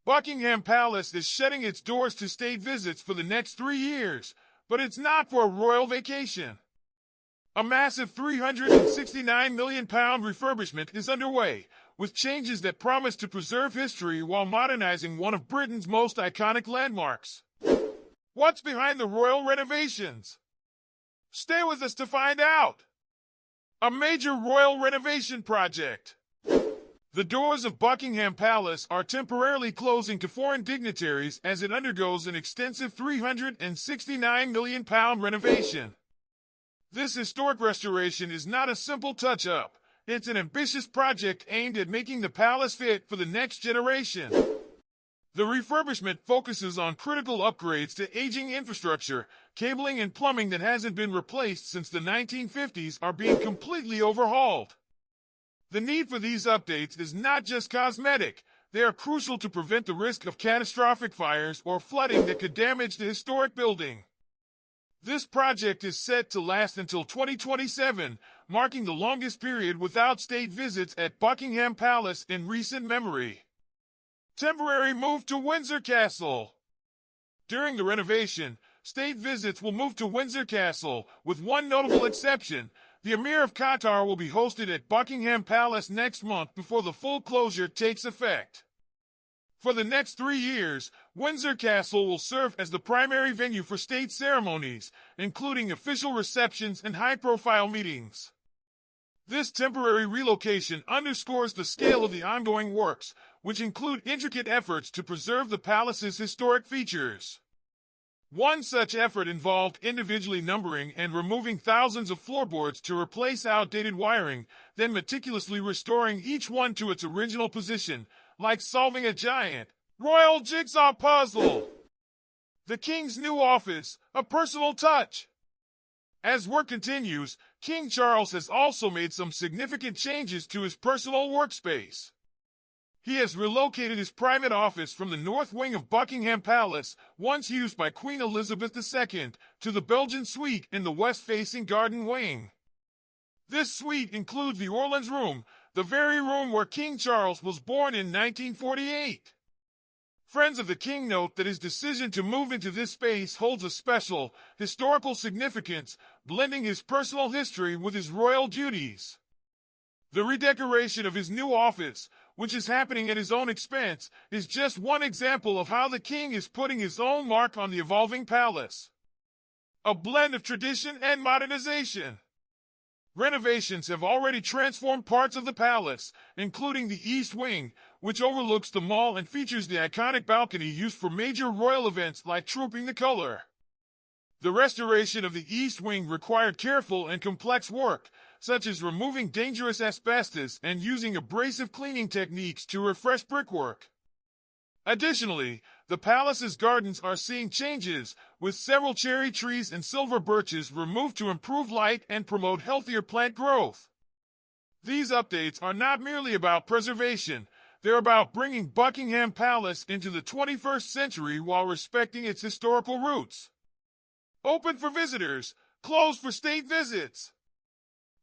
Buckingham Palace is shutting its doors to state visits for the next 3 years, but it's not for a royal vacation. A massive £369 million refurbishment is underway, with changes that promise to preserve history while modernizing one of Britain's most iconic landmarks. What's behind the royal renovations? Stay with us to find out. A major royal renovation project. The doors of Buckingham Palace are temporarily closing to foreign dignitaries as it undergoes an extensive £369 million renovation. This historic restoration is not a simple touch-up. It's an ambitious project aimed at making the palace fit for the next generation. The refurbishment focuses on critical upgrades to aging infrastructure. Cabling and plumbing that hasn't been replaced since the 1950s are being completely overhauled. The need for these updates is not just cosmetic. They are crucial to prevent the risk of catastrophic fires or flooding that could damage the historic building. This project is set to last until 2027, marking the longest period without state visits at Buckingham Palace in recent memory. Temporary move to Windsor Castle. During the renovation, state visits will move to Windsor Castle, with one notable exception. The Emir of Qatar will be hosted at Buckingham Palace next month before the full closure takes effect. For the next 3 years, Windsor Castle will serve as the primary venue for state ceremonies, including official receptions and high-profile meetings. This temporary relocation underscores the scale of the ongoing works, which include intricate efforts to preserve the palace's historic features. One such effort involved individually numbering and removing thousands of floorboards to replace outdated wiring, then meticulously restoring each one to its original position, like solving a giant royal jigsaw puzzle. The King's new office, a personal touch. As work continues, King Charles has also made some significant changes to his personal workspace. He has relocated his private office from the north wing of Buckingham Palace, once used by Queen Elizabeth II, to the Belgian suite in the west-facing garden wing. This suite includes the Orleans Room, the very room where King Charles was born in 1948. Friends of the King note that his decision to move into this space holds a special, historical significance, blending his personal history with his royal duties. The redecoration of his new office, which is happening at his own expense, is just one example of how the King is putting his own mark on the evolving palace. A blend of tradition and modernization. Renovations have already transformed parts of the palace, including the East Wing, which overlooks the mall and features the iconic balcony used for major royal events like Trooping the Color. The restoration of the East Wing required careful and complex work, such as removing dangerous asbestos and using abrasive cleaning techniques to refresh brickwork. Additionally, the palace's gardens are seeing changes, with several cherry trees and silver birches removed to improve light and promote healthier plant growth. These updates are not merely about preservation, they're about bringing Buckingham Palace into the 21st century while respecting its historical roots. Open for visitors, closed for state visits.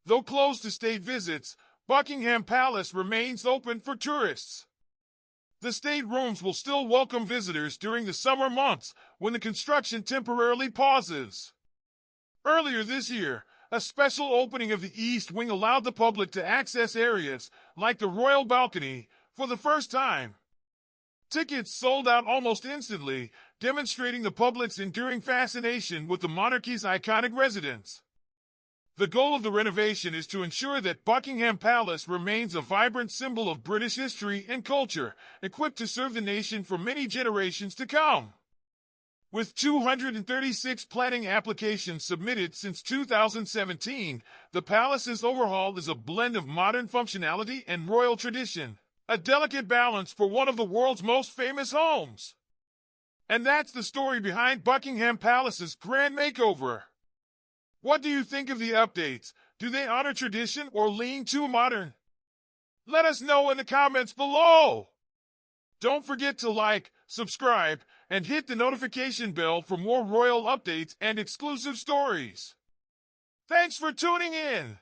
Though closed to state visits, Buckingham Palace remains open for tourists. The state rooms will still welcome visitors during the summer months, when the construction temporarily pauses. Earlier this year, a special opening of the East Wing allowed the public to access areas, like the royal balcony, for the first time. Tickets sold out almost instantly, demonstrating the public's enduring fascination with the monarchy's iconic residence. The goal of the renovation is to ensure that Buckingham Palace remains a vibrant symbol of British history and culture, equipped to serve the nation for many generations to come. With 236 planning applications submitted since 2017, the palace's overhaul is a blend of modern functionality and royal tradition, a delicate balance for one of the world's most famous homes. And that's the story behind Buckingham Palace's grand makeover. What do you think of the updates? Do they honor tradition or lean too modern? Let us know in the comments below. Don't forget to like, subscribe, and hit the notification bell for more royal updates and exclusive stories. Thanks for tuning in.